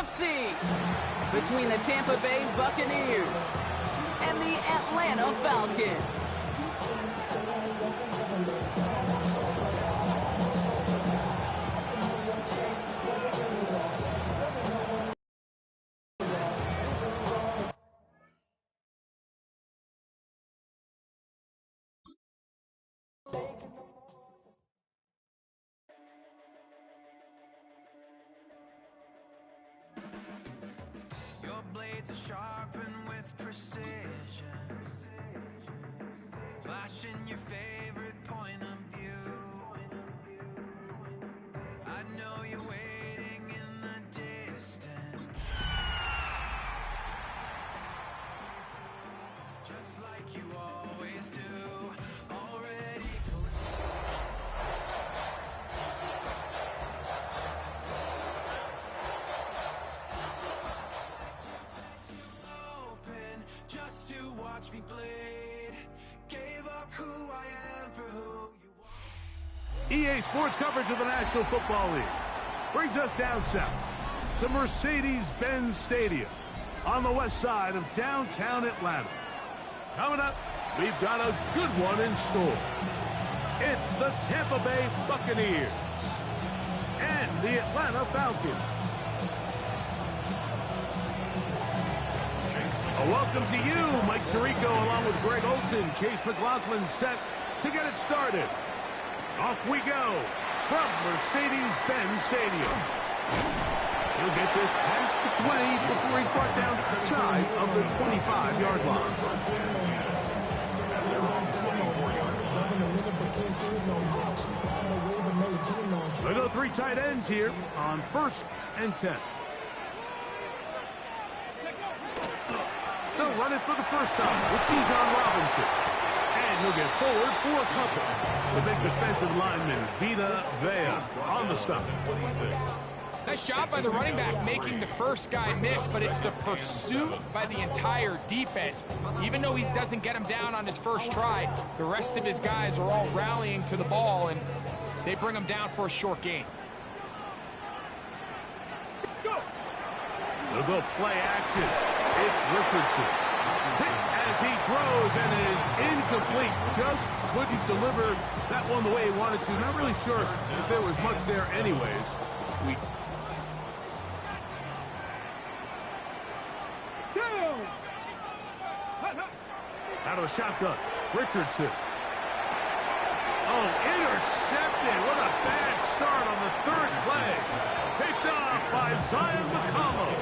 NFC between the Tampa Bay Buccaneers and the Atlanta Falcons. Your blades are sharpened with precision, flashing your favorite point of view. I know you're waiting in the distance, just like you always do. Already just to watch me bleed. Gave up who I am for who you are. EA Sports coverage of the National Football League brings us down south to Mercedes-Benz Stadium on the west side of downtown Atlanta. Coming up, we've got a good one in store. It's the Tampa Bay Buccaneers and the Atlanta Falcons. A welcome to you, Mike Tirico, along with Greg Olson. Chase McLaughlin set to get it started. Off we go from Mercedes-Benz Stadium. He'll get this past the 20 before he's brought down shy of the 25-yard line. They go three tight ends here on 1st and 10. They'll run it for the first time with Dijon Robinson. And he'll get forward for a couple. The big defensive lineman, Vita Vea, on the stop. Nice job by the running back making the first guy miss, but it's the pursuit by the entire defense. Even though he doesn't get him down on his first try, the rest of his guys are all rallying to the ball, and they bring him down for a short gain. They'll go play action. It's Richardson. Hit as he throws, and it is incomplete. Just couldn't deliver that one the way he wanted to. Not really sure if there was much there anyways. Out of the shotgun, Richardson. Oh, intercepted. What a bad start on the third play. Picked off by Zion McCollum.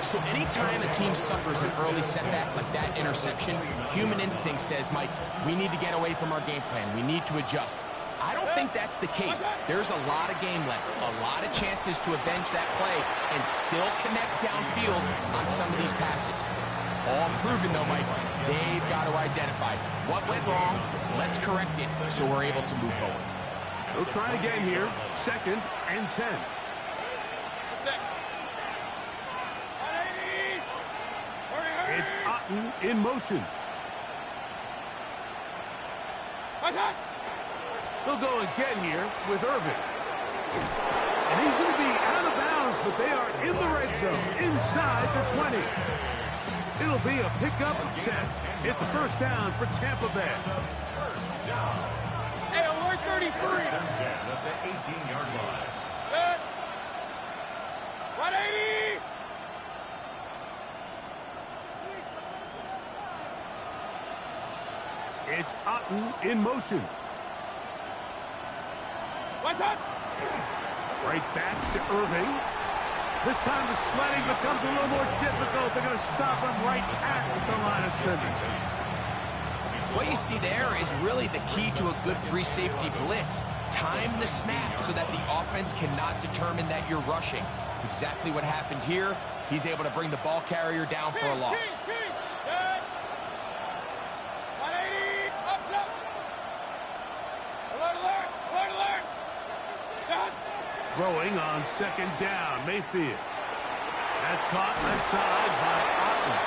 So anytime a team suffers an early setback like that interception, human instinct says, Mike, we need to get away from our game plan. We need to adjust. I don't think that's the case. There's a lot of game left, a lot of chances to avenge that play and still connect downfield on some of these passes. All proven, though, Mike, they've got to identify what went wrong. Let's correct it so we're able to move forward. They'll try again here. 2nd and 10. It's Otten in motion. They'll go again here with Irvin. And he's going to be out of bounds, but they are in the red zone, inside the 20. It'll be a pickup of 10. It's a first down for Tampa Bay. Hey, alert 33. First and 10 at the 18-yard line. 180. It's Otten in motion. Right back to Irving. This time the sledding becomes a little more difficult. They're going to stop him right at the line of scrimmage. What you see there is really the key to a good free safety blitz. Time the snap so that the offense cannot determine that you're rushing. It's exactly what happened here. He's able to bring the ball carrier down for a loss. Throwing on 2nd down, Mayfield. That's caught left side by Otten.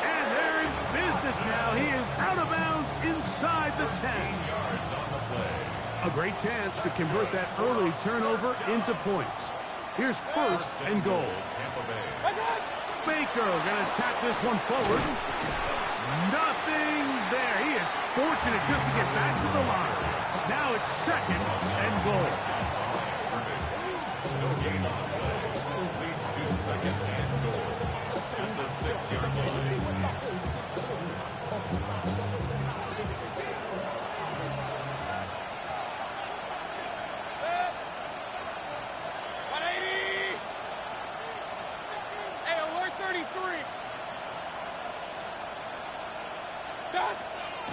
And they're in business now. He is out of bounds inside the 10. Yards on the play. A great chance to convert that early turnover into points. Here's first and goal. Tampa Bay. Baker gonna attack this one forward. Nothing there. He is fortunate just to get back to the line. Now it's second and goal. No gain on play. Leads to second and goal. At the 6-yard line.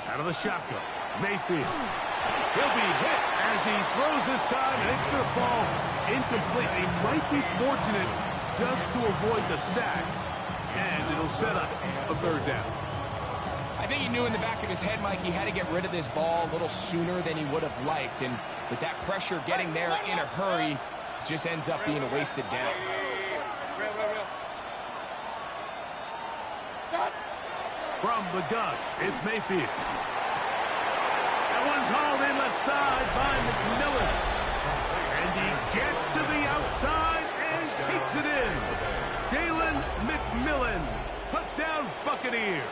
Out of the shotgun, Mayfield. He'll be hit as he throws this time, and it's going to fall incomplete. He might be fortunate just to avoid the sack, and it'll set up a third down. I think he knew in the back of his head, Mike, he had to get rid of this ball a little sooner than he would have liked, and with that pressure getting there in a hurry, just ends up being a wasted down. From the gun, it's Mayfield. That one's hauled in left side by McMillan. And he gets to the outside and takes it in. Jalen McMillan. Touchdown Buccaneers.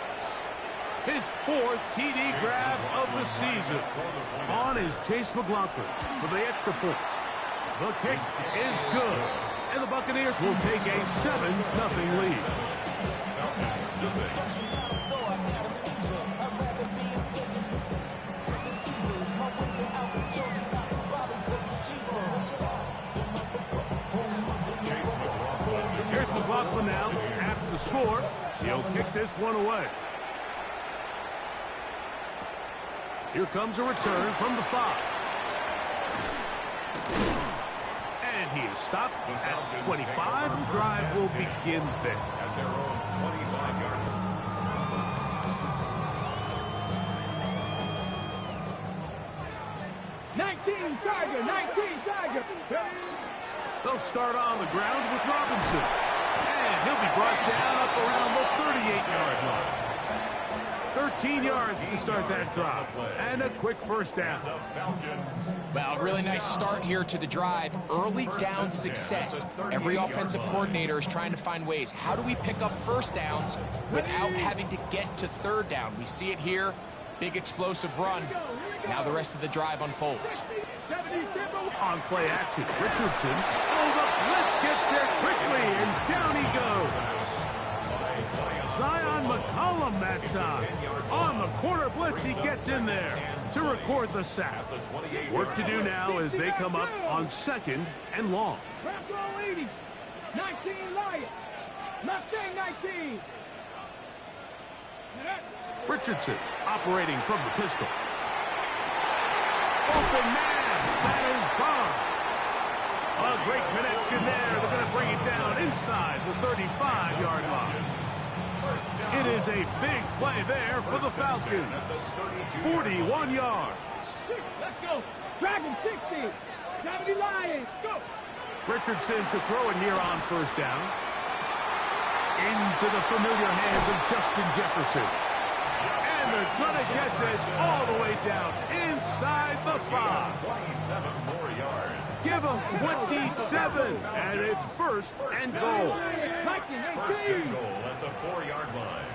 His 4th TD grab of the season. On is Chase McLaughlin for the extra point. The kick is good. And the Buccaneers will take a 7-0 lead. Here's McLaughlin now. After the score, he'll kick this one away. Here comes a return from the 5. And he is stopped at 25. The drive will begin there. At their own 25-yard line. They'll start on the ground with Robinson. And he'll be brought down up around the 38-yard line. 13 yards to start that drop. And a quick first down. Well, really nice start here to the drive. Early down success. Every offensive coordinator is trying to find ways. How do we pick up first downs without having to get to third down? We see it here. Big explosive run. Now the rest of the drive unfolds. On play action, Richardson. Oh, the blitz gets there quickly, and down he goes. Zion McCollum that time. On the quarter blitz, he gets in there to record the sack. Work to do now as they come up on 2nd and long. 19 Lions. Mustang 19. Richardson operating from the pistol. Open man. That is Bond. A great connection there. They're going to bring it down inside the 35-yard line. It is a big play there for the Falcons. 41 yards. Let's go. Dragon 60. 70 Lions. Go. Richardson to throw it here on first down. Into the familiar hands of Justin Jefferson. And they're going to get this all the way down inside the 5. 27 more yards. Give them 27, and it's first and goal. First and goal at the 4-yard line.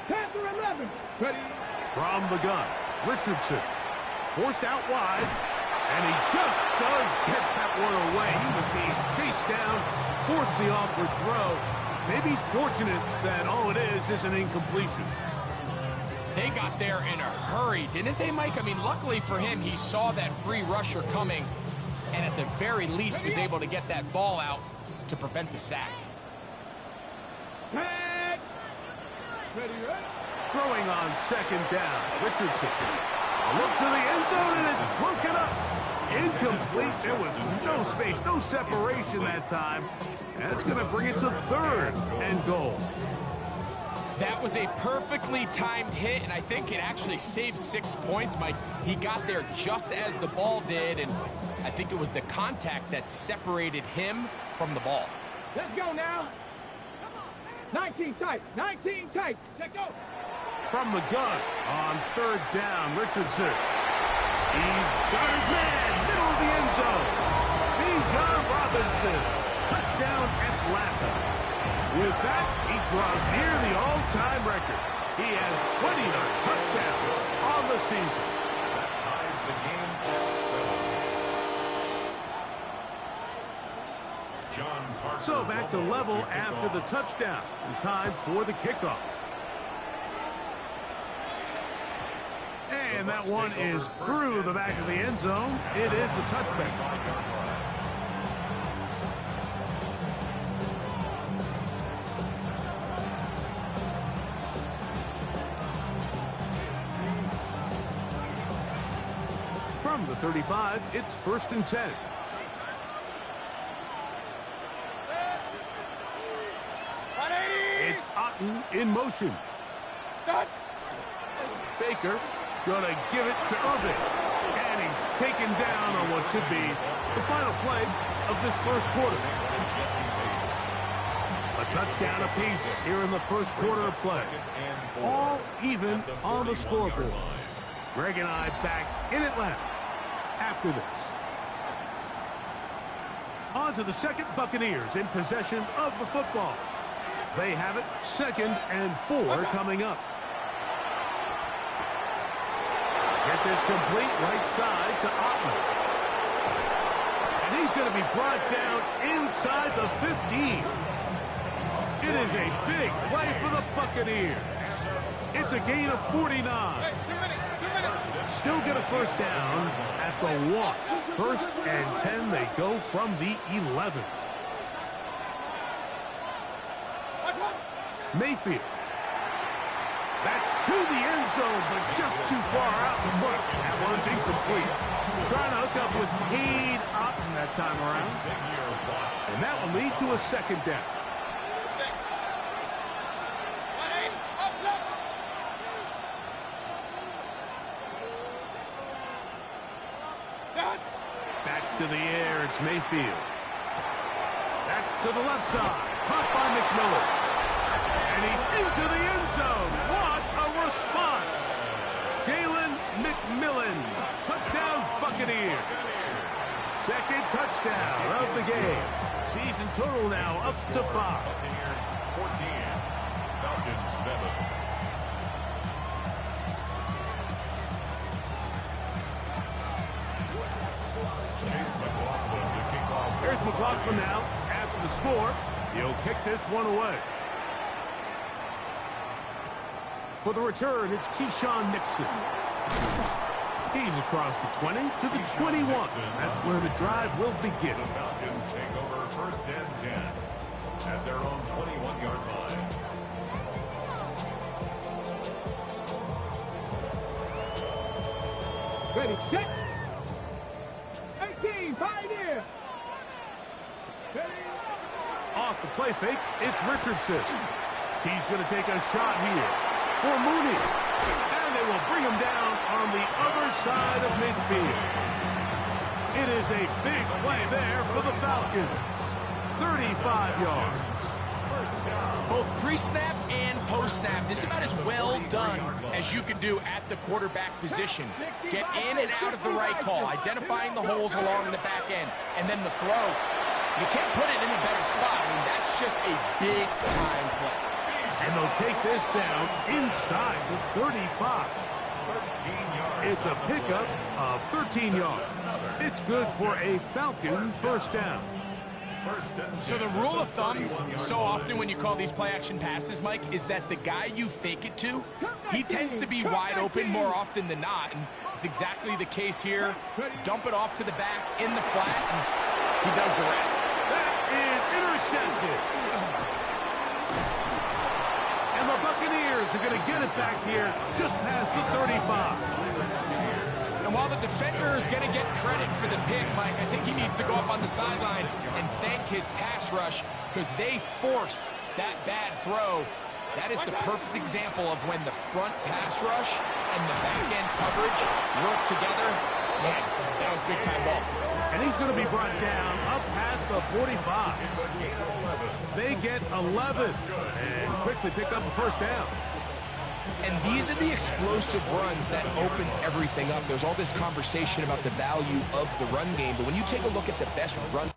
Panther 11. Ready. From the gun, Richardson forced out wide, and he just does get that one away. He was being chased down, forced the awkward throw. Maybe he's fortunate that all it is an incompletion. They got there in a hurry, didn't they, Mike? I mean, luckily for him, he saw that free rusher coming, and at the very least was able to get that ball out to prevent the sack. Ready. Throwing on 2nd down, Richardson. A look to the end zone, and it's broken up. Incomplete. There was no space, no separation that time. That's going to bring it to 3rd and goal. That was a perfectly timed hit, and I think it actually saved 6 points, Mike. He got there just as the ball did, and I think it was the contact that separated him from the ball. Let's go now. 19 tight. 19 tight. Let's go. From the gun on 3rd down, Richardson. He's got his man, middle of the end zone. The Robinson. Touchdown, Atlanta. With that, he draws near the all-time record. He has 29 touchdowns on the season. That ties the game at 7. John Parker. So back to level after the touchdown. And time for the kickoff. And that one is through the back of the end zone. It is a touchback. From the 35, it's 1st and 10. It's Otten in motion. Start. Baker gonna give it to Oven. And he's taken down on what should be the final play of this first quarter. A touchdown apiece here in the first quarter of play. All even on the scoreboard. Greg and I back in Atlanta after this. On to the second. Buccaneers in possession of the football. They have it 2nd and 4 coming up. Get this complete right side to Otten. And he's going to be brought down inside the 15. It is a big play for the Buccaneers. It's a gain of 49. Still get a first down at the 1. 1st and 10, they go from the 11. Mayfield. That's to the end zone, but just too far out in front. That one's incomplete. Trying to hook up with Cade Otten that time around. And that will lead to a 2nd down. Back to the air, it's Mayfield. That's to the left side. Caught by McMillan. And he's into the end zone. What a response. Jalen McMillan. Touchdown, Buccaneers. 2nd touchdown of the game. Season total now up to 5. Buccaneers 14. Falcons 7. There's McLaughlin now after the score. He'll kick this one away. For the return, it's Keyshawn Nixon. He's across the 20 to the 21. That's where the drive will begin. The Falcons take over 1st and 10 at their own 21-yard line. Ready, set. 18, pioneer. Off the play fake, it's Richardson. He's going to take a shot here for Mooney. And they will bring him down on the other side of midfield. It is a big play there for the Falcons. 35 yards. Both pre-snap and post-snap, this is about as well done as you can do at the quarterback position. Get in and out of the right call, identifying the holes along the back end, and then the throw. You can't put it in a better spot. I mean, that's just a big-time play. And they'll take this down inside the 35. 13 yards. It's a pickup of 13 yards. It's good for a Falcons first down. So the rule of thumb, so often when you call these play-action passes, Mike, is that the guy you fake it to, he tends to be wide open more often than not. And it's exactly the case here. Dump it off to the back in the flat, and he does the rest. That is intercepted. And the Buccaneers are going to get it back here just past the 35. And while the defender is going to get credit for the pick, Mike, I think he needs to go up on the sideline and thank his pass rush because they forced that bad throw. That is the perfect example of when the front pass rush and the back-end coverage work together. Man, that was big-time ball. And he's going to be brought down up past the 45. They get 11 and quickly pick up the first down. And these are the explosive runs that open everything up. There's all this conversation about the value of the run game, but when you take a look at the best run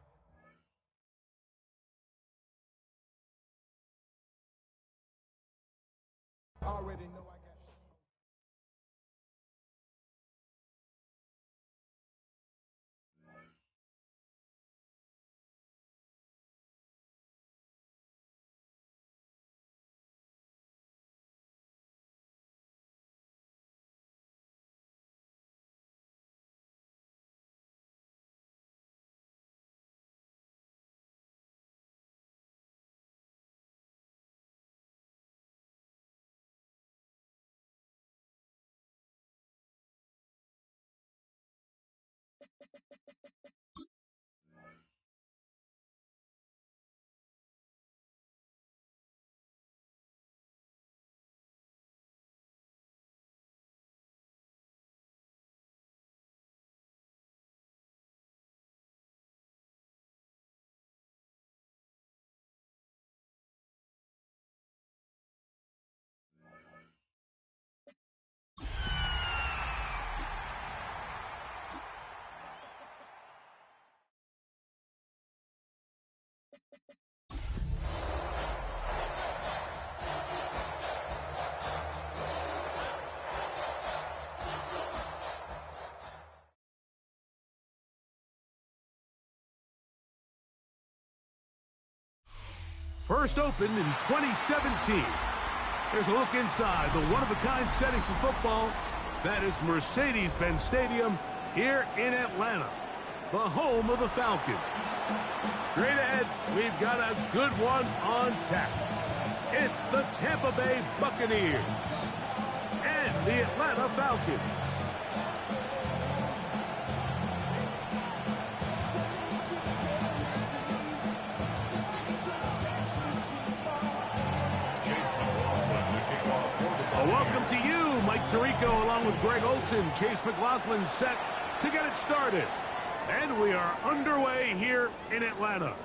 First opened in 2017. Here's a look inside the one-of-a-kind setting for football. That is Mercedes-Benz Stadium here in Atlanta, the home of the Falcons. Straight ahead, we've got a good one on tap. It's the Tampa Bay Buccaneers and the Atlanta Falcons. Welcome to you, Mike Tirico, along with Greg Olson. Chase McLaughlin set to get it started. And we are underway here in Atlanta.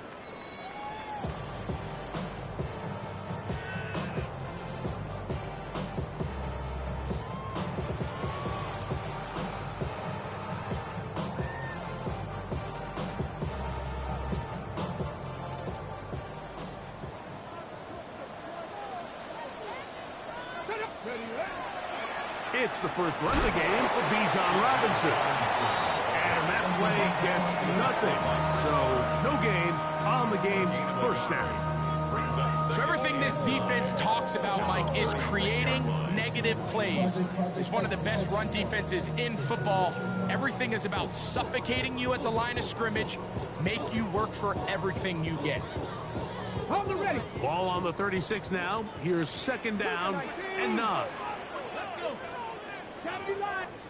It's the first run of the game for Bijan Robinson. And that play gets nothing. So no gain on the game's first snap. So everything this defense talks about, Mike, is creating negative plays. It's one of the best run defenses in football. Everything is about suffocating you at the line of scrimmage, make you work for everything you get. Hold it ready. Ball on the 36 now. Here's second down and 9.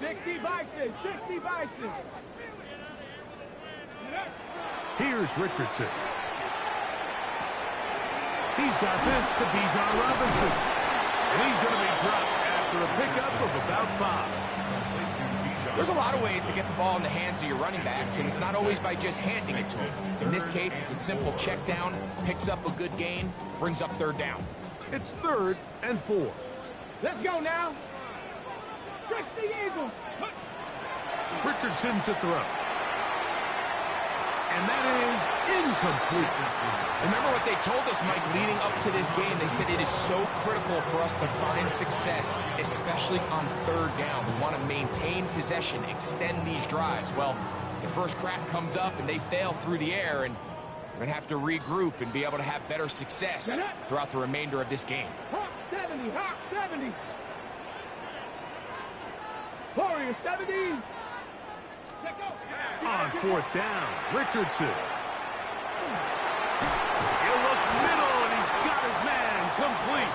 60 Vikings, 60 Vikings. Here's Richardson. He's got this to Bijan Robinson. And he's going to be dropped after a pickup of about 5. There's a lot of ways to get the ball in the hands of your running backs, and it's not always by just handing it to them. In this case, it's a simple check down, picks up a good gain, brings up third down. It's 3rd and 4. Let's go now. Trick the Eagles. Richardson to throw. And that is incomplete. Remember what they told us, Mike, leading up to this game. They said it is so critical for us to find success, especially on third down. We want to maintain possession, extend these drives. Well, the first crack comes up and they fail through the air, and we're going to have to regroup and be able to have better success throughout the remainder of this game. Hawk 70, Hawk 70. Warrior 70. On 4th down, Richardson. He'll look middle, and he's got his man complete.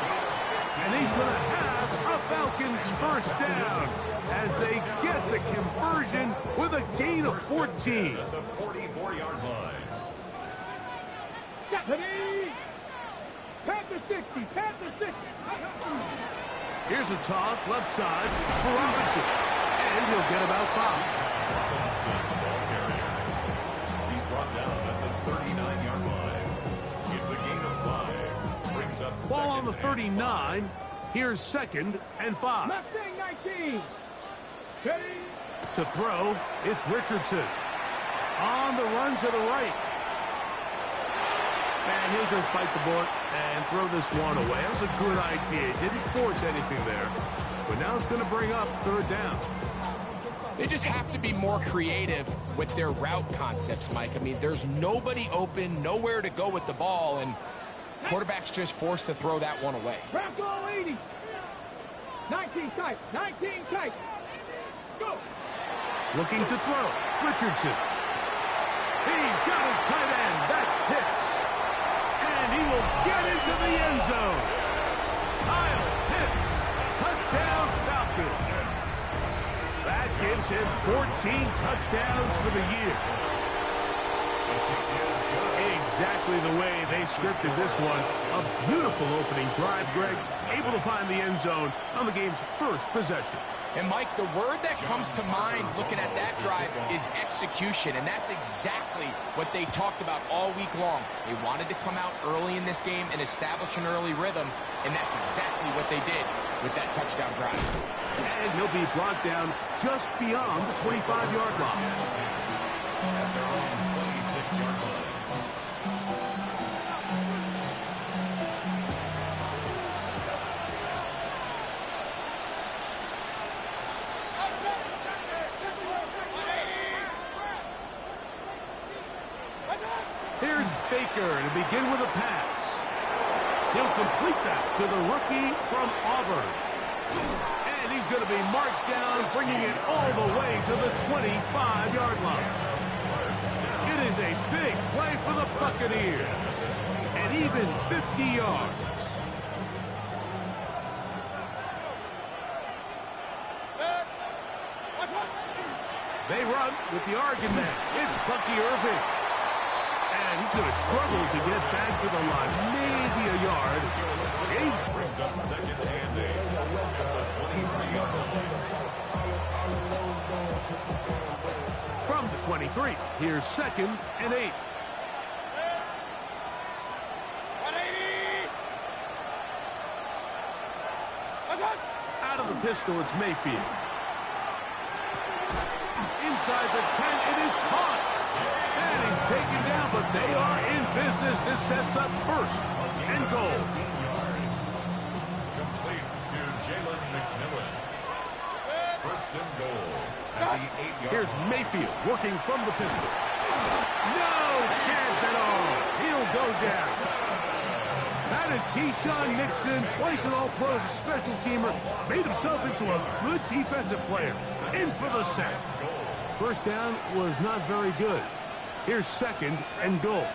And he's going to have a Falcons first down as they get the conversion with a gain of 14. At the 44-yard line. Panther 60, Panther 60. Here's a toss left side for Robinson. And he'll get about 5. He's brought down at the 39-yard line. It's a gain of 5. Brings up Ball on the second and 39. Here's 2nd and 5. Mustang 19. Steady. To throw, it's Richardson. On the run to the right. And he'll just bite the bullet and throw this one away. That was a good idea. Didn't force anything there. But now it's going to bring up 3rd down. They just have to be more creative with their route concepts, Mike. I mean, there's nobody open, nowhere to go with the ball, and quarterback's just forced to throw that one away. Back goal 80. 19 tight. 19 tight. Go. Looking to throw. Richardson. He's got his tight end. That's Pitts. And he will get into the end zone. Kyle Pitts. Touchdown Falcons. That gives him 14 touchdowns for the year. Exactly the way they scripted this one. A beautiful opening drive, Greg. Able to find the end zone on the game's first possession. And, Mike, the word that comes to mind looking at that drive is execution, and that's exactly what they talked about all week long. They wanted to come out early in this game and establish an early rhythm, and that's exactly what they did with that touchdown drive. And he'll be brought down just beyond the 25-yard line. At their own 26-yard line. Here's Baker to begin with a pass. He'll complete that to the rookie from Auburn. And he's going to be marked down, bringing it all the way to the 25-yard line. It is a big play for the Buccaneers. And even 50 yards. They run with the Oregon man. It's Bucky Irving. And he's going to struggle to get back to the line. Maybe a yard. James Brings up 2nd and 8 at the 23-yard line. From the 23, here's 2nd and 8. Out of the pistol, it's Mayfield. Inside the 10, it is caught. And he's taken down, but they are in business. This sets up 1st and goal. Complete to Jalen McMillan. 1st and goal at the 8-yard Here's line. Mayfield working from the pistol. No chance at all. He'll go down. That is Keyshawn Nixon, twice an All-Pro as a special teamer. Made himself into a good defensive player. In for the sack. 1st down was not very good. Here's 2nd and goal.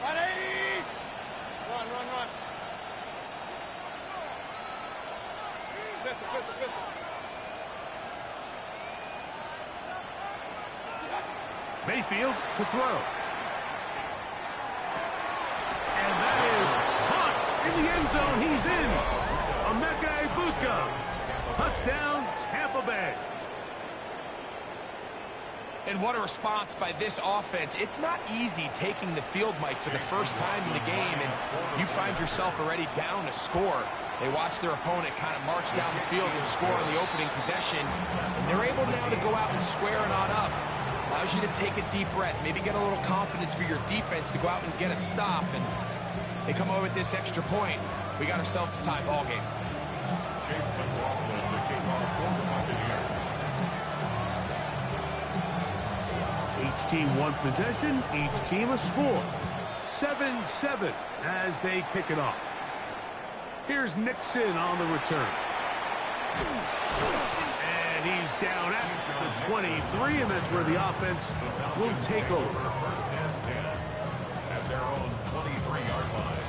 180. Run. Pistol. Mayfield to throw. And that is caught in the end zone. He's in. Emeka Egbuka. Touchdown, Tampa Bay. And what a response by this offense. It's not easy taking the field, Mike, for the first time in the game, and you find yourself already down a score. They watch their opponent kind of march down the field and score on the opening possession, and they're able now to go out and square it on up. Allows you to take a deep breath, maybe get a little confidence for your defense to go out and get a stop, and they come away with this extra point. We got ourselves a tie ball game. Chase McLaughlin, the kickoff for the Buccaneers. Each team one possession, each team a score. 7-7 as they kick it off. Here's Nixon on the return. And he's down at the 23, and that's where the offense will take over. 1st and 10 at their own 23-yard line.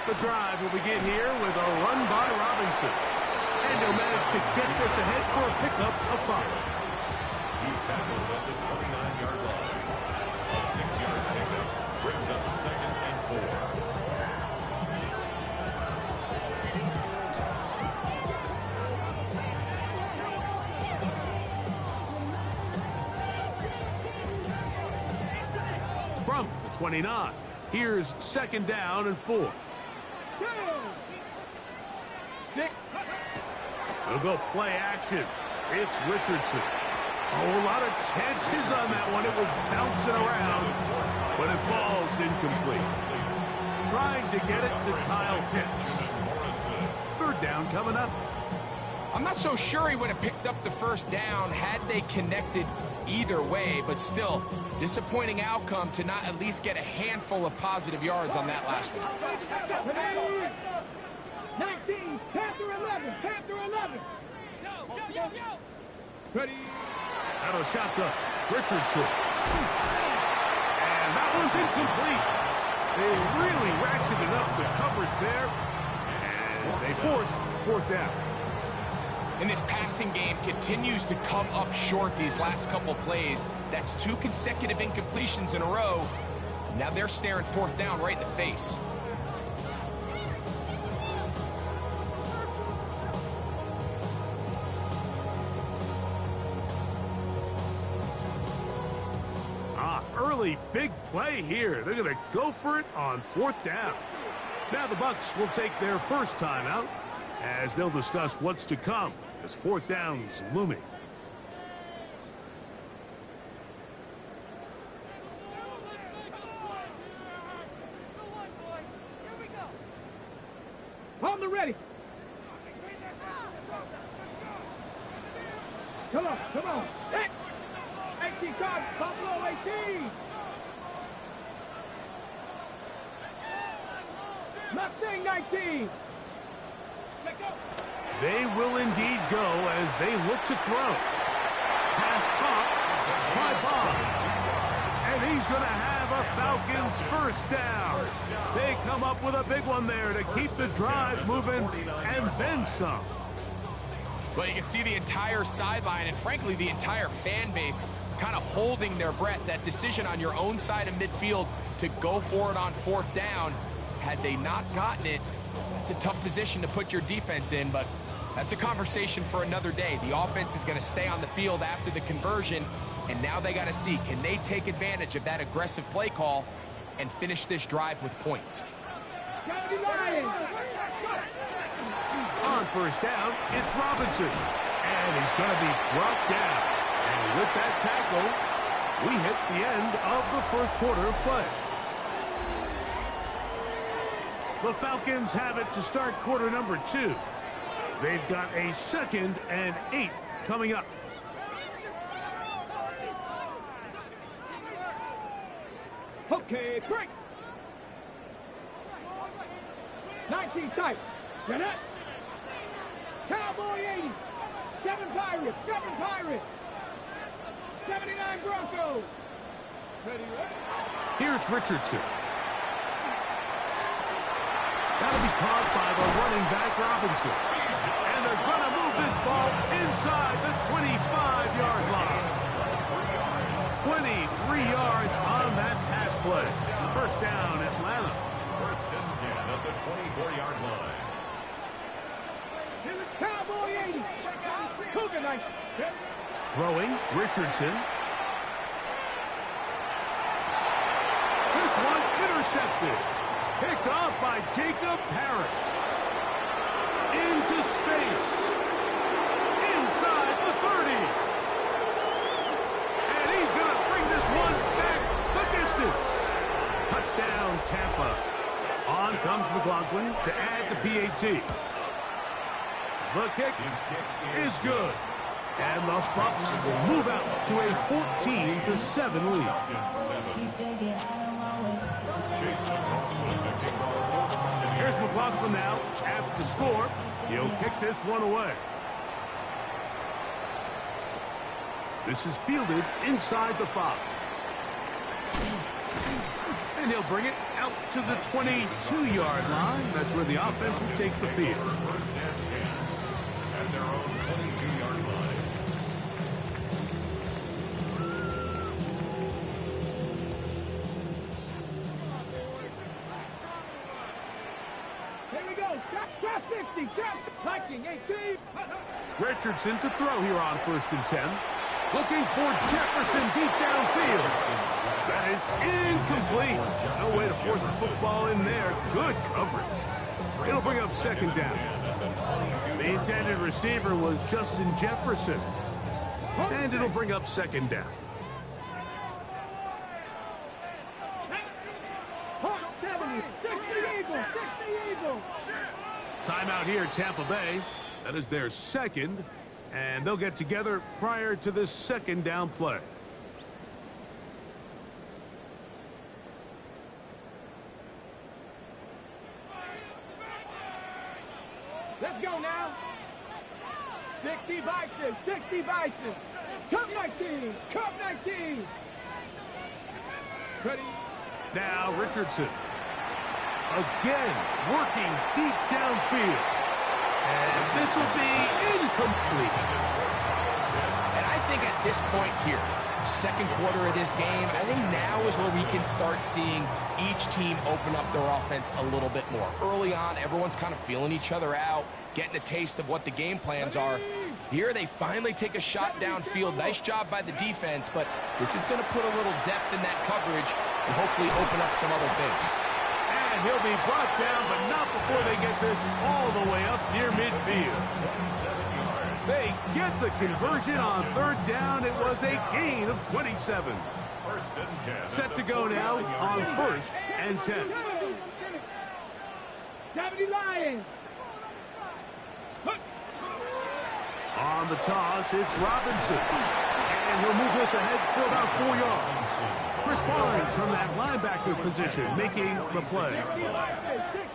The drive will begin here with a run by Robinson. And he'll manage to get this ahead for a pickup of 5. He's tackled at the 29-yard line. A 6-yard pickup brings up 2nd and 4. 29. Here's second down and 4. They'll go play action. It's Richardson. Oh, a lot of chances on that one. It was bouncing around, but it falls incomplete. Trying to get it to Kyle Pitts. Third down coming up. I'm not so sure he would have picked up the first down had they connected either way, but still, disappointing outcome to not at least get a handful of positive yards on that last one. 19, Panther 11, Panther 11. Ready. That'll shot to Richardson. And that one's incomplete. They really ratcheted up the coverage there. And they force fourth down. And this passing game continues to come up short these last couple plays. That's 2 consecutive incompletions in a row. Now they're staring fourth down right in the face. Early big play here. They're going to go for it on fourth down. Now the Bucs will take their first timeout as they'll discuss what's to come as fourth down's looming. On the ready. Come on, come on. 18 cards, Buffalo 18. Mustang 19. They will indeed go as they look to throw. Pass caught by Bond. And he's going to have a Falcons first down. They come up with a big one there to keep the drive moving and then some. Well, you can see the entire sideline and, frankly, the entire fan base kind of holding their breath. That decision on your own side of midfield to go for it on fourth down, had they not gotten it, that's a tough position to put your defense in, but that's a conversation for another day. The offense is going to stay on the field after the conversion, and now they got to see, can they take advantage of that aggressive play call and finish this drive with points? On first down, it's Robinson. And he's going to be brought down. And with that tackle, we hit the end of the first quarter of play. The Falcons have it to start quarter number 2. They've got a 2nd and 8 coming up. Okay, break. 19 tight. Get it. Cowboy 80. 7 Pirates. 7 Pirates. 79 Broncos. Ready, ready. Here's Richardson. That'll be caught by the running back Robinson. And they're going to move this ball inside the 25-yard line. 23 yards on that pass play. First down, Atlanta. First and 10 at the 24-yard line. Here's Cowboy 80. Cougar 90. Throwing, Richardson. This one intercepted. Picked off by Jacob Parrish. Into space. Inside the 30. And he's going to bring this one back the distance. Touchdown, Tampa. On comes McLaughlin to add the PAT. The kick is good. And the Bucs will move out to a 14-7 lead. Here's McLaughlin now. After the score, he'll kick this one away. This is fielded inside the 5. And he'll bring it out to the 22-yard line. That's where the offense will take the field. First and 10 at their own 22-yard line. Here we go. Shot 60. Shot. Viking 18. Richardson to throw here on first and 10. Looking for Jefferson deep downfield. That is incomplete. No way to force the football in there. Good coverage. It'll bring up second down. The intended receiver was Justin Jefferson. And it'll bring up second down. Timeout here, Tampa Bay. That is their second. And they'll get together prior to this second down play. Let's go now. 60 Vikings, 60 Vikings. Cup 19, Cup 19. Ready? Now Richardson. Again, working deep downfield. And this will be incomplete. And I think at this point here, second quarter of this game, I think now is where we can start seeing each team open up their offense a little bit more. Early on, everyone's kind of feeling each other out, getting a taste of what the game plans are. Here, they finally take a shot downfield. Nice job by the defense, but this is going to put a little depth in that coverage and hopefully open up some other things. And he'll be brought down, but not before they get this all the way up near midfield. They get the conversion on third down. It was a gain of 27. Set to go now on 1st and 10. 70 Lions. On the toss, it's Robinson. And he'll move this ahead for about 4 yards. Chris Barnes from that linebacker position making the play. A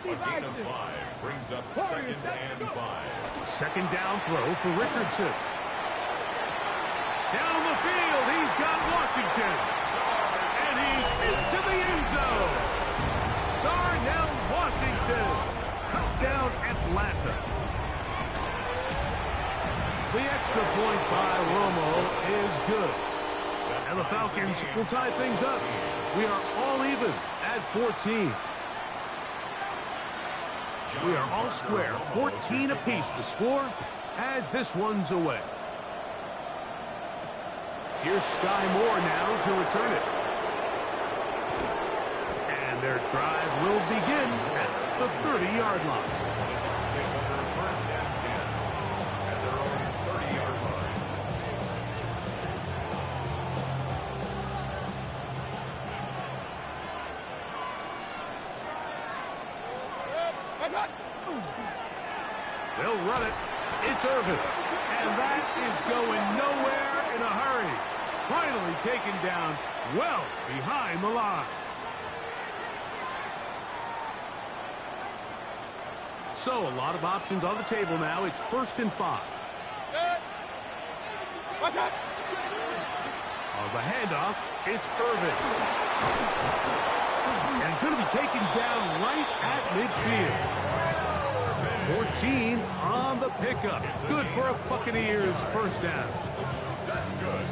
gain of 5 brings up second and 5. Second down throw for Richardson. Down the field, he's got Washington. And he's into the end zone. Darnell Washington. Touchdown Atlanta. The extra point by Romo is good. And the Falcons will tie things up. We are all even at 14. We are all square. 14 apiece the score as this one's away. Here's Sky Moore now to return it. And their drive will begin at the 30-yard line. They'll run it. It's Irvin. And that is going nowhere in a hurry. Finally taken down well behind the line. So a lot of options on the table now. It's 1st and 5. On the handoff, it's Irvin. And he's going to be taken down right at midfield. 14 on the pickup. Good for a Buccaneers first down.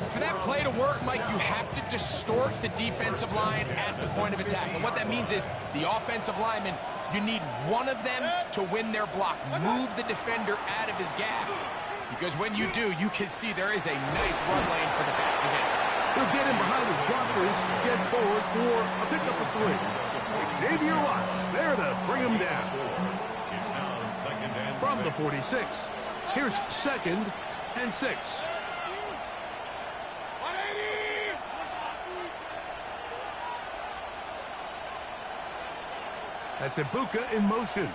For that play to work, Mike, you have to distort the defensive line at the point of attack. And what that means is the offensive lineman, you need one of them to win their block. Move the defender out of his gap. Because when you do, you can see there is a nice run lane for the back of it. He'll get in behind his blockers, get forward for a pickup of 3. Xavier Watts there to bring him down. From the 46. Here's 2nd and 6. That's Ibuka in motion.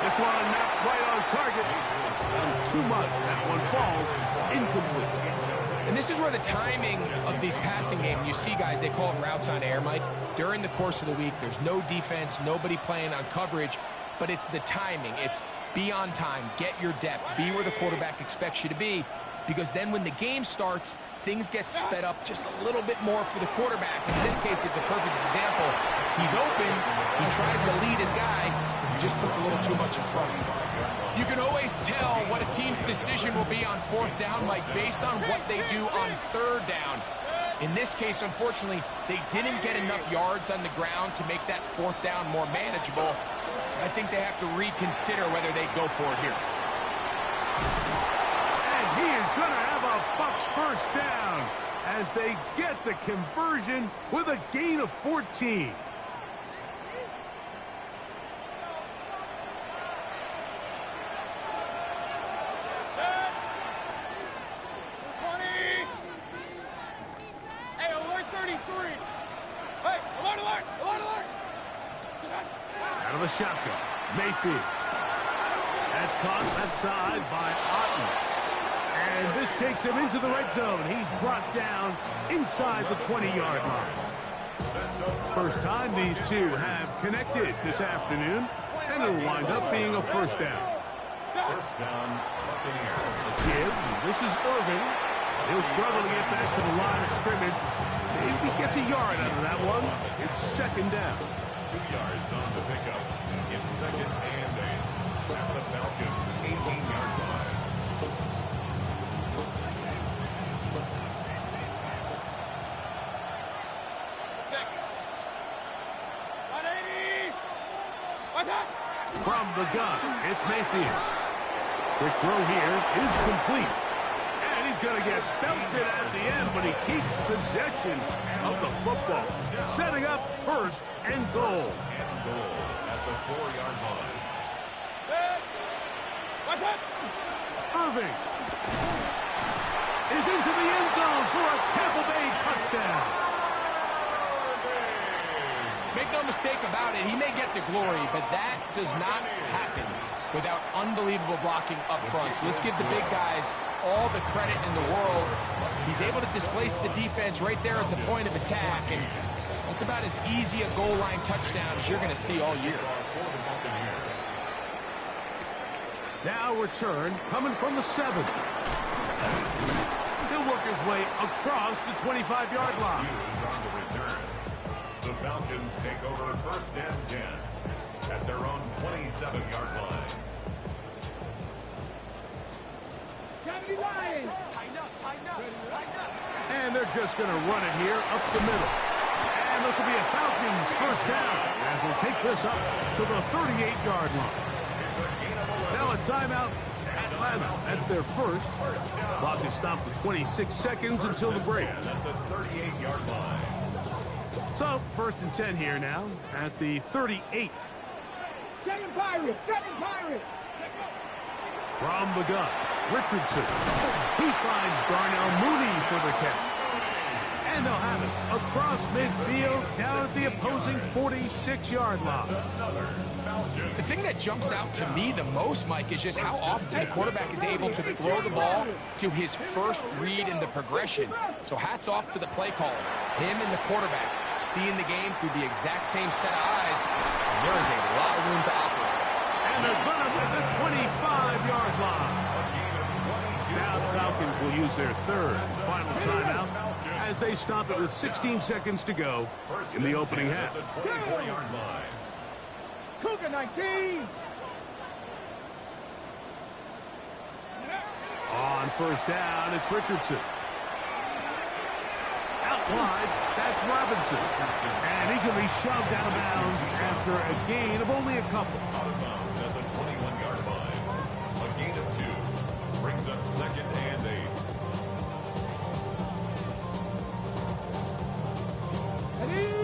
This one not quite on target. Too much. That one falls incomplete. And this is where the timing of these passing games, you see guys, they call it routes on air, Mike. During the course of the week, there's no defense, nobody playing on coverage, but it's the timing. It's be on time, get your depth, be where the quarterback expects you to be, because then when the game starts, things get sped up just a little bit more for the quarterback. In this case, it's a perfect example. He's open, he tries to lead his guy, he just puts a little too much in front. You can always tell what a team's decision will be on 4th down, Mike, based on what they do on 3rd down. In this case, unfortunately, they didn't get enough yards on the ground to make that 4th down more manageable. So I think they have to reconsider whether they go for it here. is going to have a Bucs first down as they get the conversion with a gain of 14. Out of the shotgun, Mayfield. That's caught left side by Otten. And this takes him into the red zone. He's brought down inside the 20-yard line. First time these two have connected this afternoon, and it'll wind up being a first down. First down, Buccaneers. Give, this is Irving. He'll struggle to get back to the line of scrimmage. Maybe gets a yard out of that one. It's second down. 2 yards on the pickup. It's second and 8. At the Falcons' 18-yard line. From the gun, it's Mayfield. Quick throw here is complete. And he's going to get belted at the end, but he keeps possession of the football. Setting up first and goal. And goal at the 4-yard line. Irving is into the end zone for a Tampa Bay touchdown. Make no mistake about it, he may get the glory, but that does not happen without unbelievable blocking up front. So let's give the big guys all the credit in the world. He's able to displace the defense right there at the point of attack, and that's about as easy a goal line touchdown as you're going to see all year. Now return coming from the 7. He'll work his way across the 25-yard line. Hughes on the return. The Falcons take over first and 10 at their own 27-yard line. And they're just going to run it here up the middle. And this will be a Falcons first down as they'll take this up to the 38-yard line. Now a timeout, Atlanta. That's their first. Clock is stopped with 26 seconds until the break. At the 38-yard line. So, first and 10 here now at the 38. Second Pirate! Second Pirate! From the gun, Richardson. He finds Darnell Mooney for the catch. And they'll have it across midfield down at the opposing 46-yard line. The thing that jumps out to me the most, Mike, is just how often the quarterback is able to throw the ball to his first read in the progression. So hats off to the play caller. Him and the quarterback seeing the game through the exact same set of eyes. And there is a lot of room to operate. And they're going to hit the 25-yard line. Now the Falcons will use their third final timeout as they stop it with 16 seconds to go in the opening half. The 24-yard line. Cougar 19! On first down, it's Richardson. Out wide, that's Robinson. And he's going to be shoved out of bounds after a gain of only a couple. Out of bounds at the 21-yard line. A gain of 2 brings up second and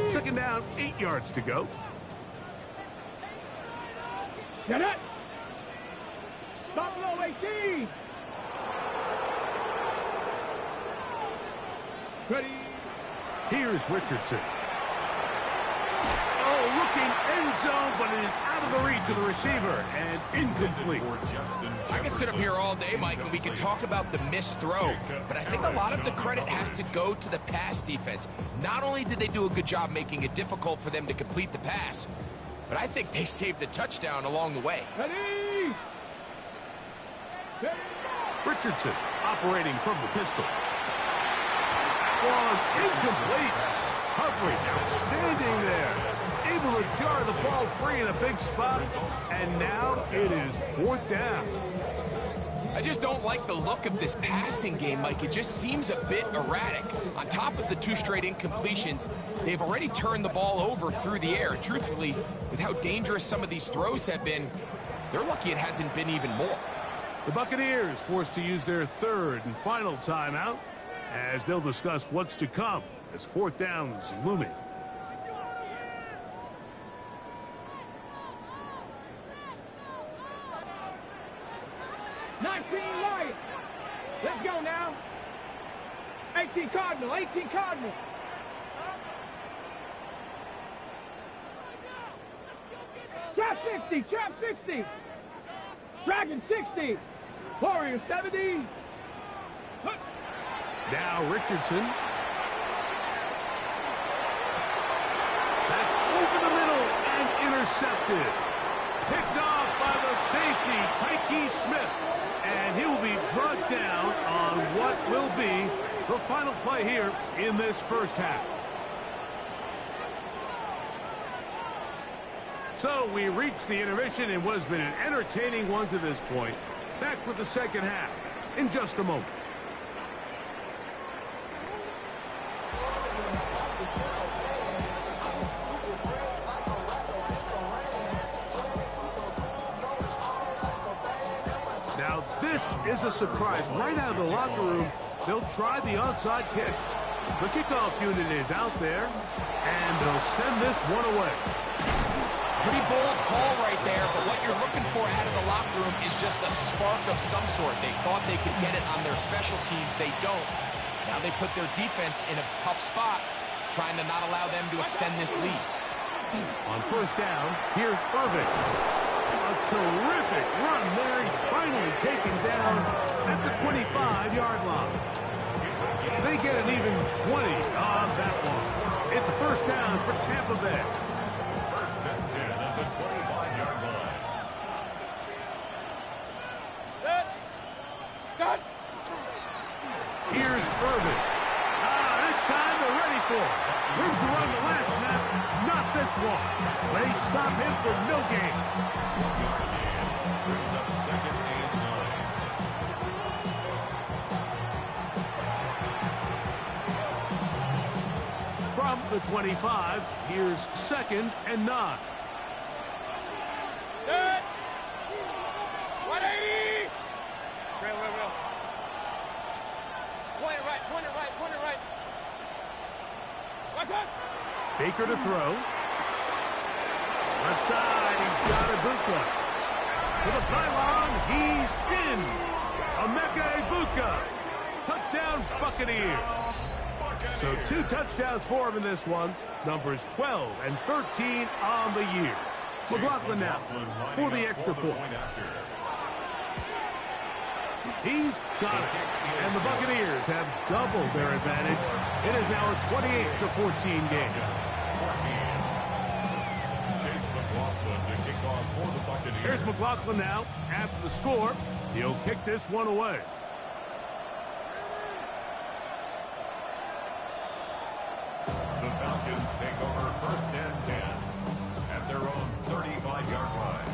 8. Second down, 8 yards to go. Get it! Stop below 18! Ready? Here's Richardson. Oh, looking end zone, but it is out of the reach of the receiver and incomplete. I could sit up here all day, Mike, and we could talk about the missed throw, but I think a lot of the credit has to go to the pass defense. Not only did they do a good job making it difficult for them to complete the pass, but I think they saved the touchdown along the way. Ready? Richardson operating from the pistol. One incomplete. Coverage outstanding there. Able to jar the ball free in a big spot. And now it is fourth down. I just don't like the look of this passing game, Mike. It just seems a bit erratic. On top of the 2 straight incompletions, they've already turned the ball over through the air. And truthfully, with how dangerous some of these throws have been, they're lucky it hasn't been even more. The Buccaneers forced to use their third and final timeout as they'll discuss what's to come as fourth down's looming. Lions. Let's go now. 18 Cardinal, 18 Cardinal. Trap 60, trap 60. Dragon 60. Warrior 70. Now Richardson. That's over the middle and intercepted. Picked off by the safety, Tyke Smith. And he will be brought down on what will be the final play here in this first half. So we reached the intermission in what has been an entertaining one to this point. Back with the second half in just a moment. Now this is a surprise. Right out of the locker room, they'll try the onside kick. The kickoff unit is out there, and they'll send this one away. Pretty bold call right there, but what you're looking for out of the locker room is just a spark of some sort. They thought they could get it on their special teams. They don't. Now they put their defense in a tough spot, trying to not allow them to extend this lead. On first down, here's Irving. A terrific run there. He's finally taken down at the 25-yard line. They get an even 20 on that one. It's a first down for Tampa Bay. First and 10 at the 25-yard line. Cut. Here's Irving. This time they're ready for it. Room to run the last snap. Not this one. They stop him for no gain. Brings up second and 9. From the 25, here's second and 9. Good. 180. Real. Point it right. What's up? Baker to throw. Left side, he's got Ibuka. To the pylon, he's in. Emeka Ibuka. Touchdown, Buccaneers. So 2 touchdowns for him in this one. Numbers 12 and 13 on the year. McLaughlin now for the extra point. He's got it. And the Buccaneers have doubled their advantage. It is now a 28-14 game. Here's McLaughlin now after the score. He'll kick this one away. The Falcons take over first and 10 at their own 35-yard line.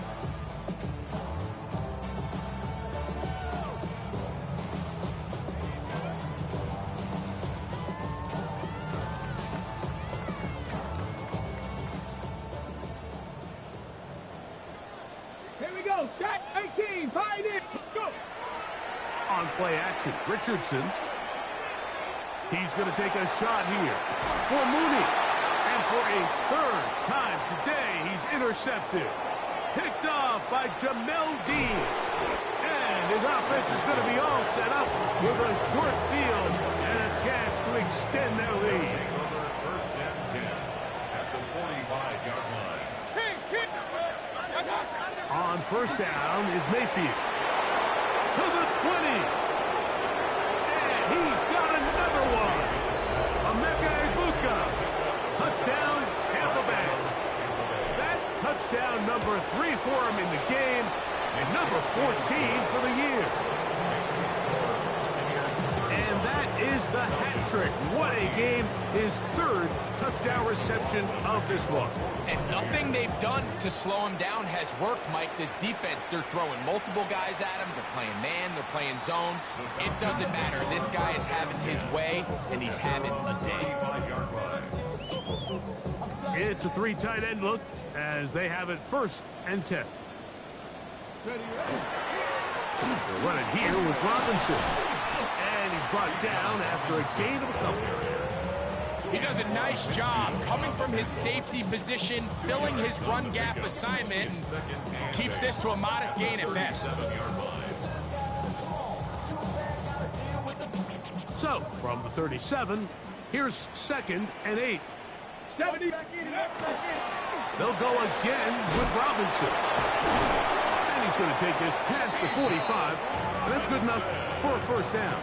Here we go. Shot 18. Pioneer. Go. On play action, Richardson. He's going to take a shot here for Mooney. And for a third time today, he's intercepted. Picked off by Jamel Dean. And his offense is going to be all set up with a short field and a chance to extend their lead. First and 10 at the 45-yard line. On first down is Mayfield. To the 20. And he's got another one. Emeka Ibuka. Touchdown, Tampa Bay. That touchdown number 3 for him in the game. And number 14 for the year. And that is the hat trick. What a game. His third touchdown reception of this one. And nothing they've done to slow him down has worked, Mike. This defense, they're throwing multiple guys at him. They're playing man. They're playing zone. It doesn't matter. This guy is having his way, and he's having a day. It's a 3 tight end look as they have it first and 10. They'll run it here with Robinson. And he's brought down after a gain of a couple. He does a nice job coming from his safety position, filling his run gap assignment, and keeps this to a modest gain at best. So, from the 37, here's 2nd and 8. 70. They'll go again with Robinson. And he's going to take this past the 45, and that's good enough for a first down.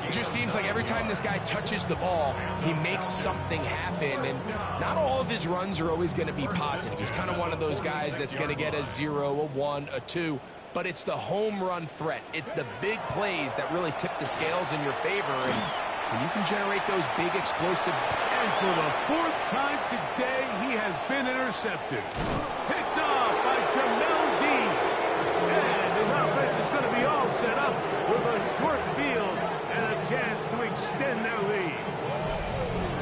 It just seems like every time this guy touches the ball, he makes something happen, and not all of his runs are always going to be positive. He's kind of one of those guys that's going to get a 0, a 1, a 2, but it's the home run threat. It's the big plays that really tip the scales in your favor, and when you can generate those big explosive... And for the 4th time today, he has been intercepted. Picked off by Jamel Dean. And his offense is going to be all set up with a short field and a chance to extend their lead.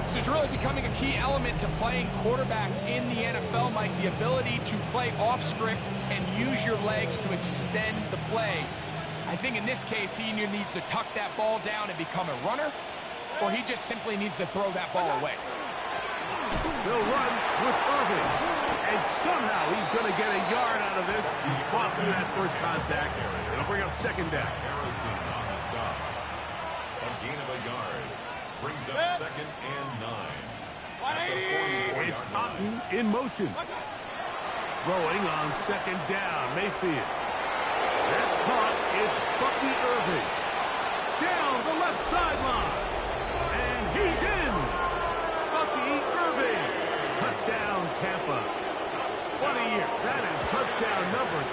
This is really becoming a key element to playing quarterback in the NFL, Mike. The ability to play off script and use your legs to extend the play. I think in this case, he either needs to tuck that ball down and become a runner, or he just simply needs to throw that ball away. They'll run with Irvin. And somehow he's going to get a yard out of this. He fought through that first contact. It'll bring up 2nd down. Harrison on the stop. A gain of a yard. Brings up 2nd and 9. It's Otten in motion. Throwing on 2nd down. Mayfield. That's caught. It's Bucky Irvin.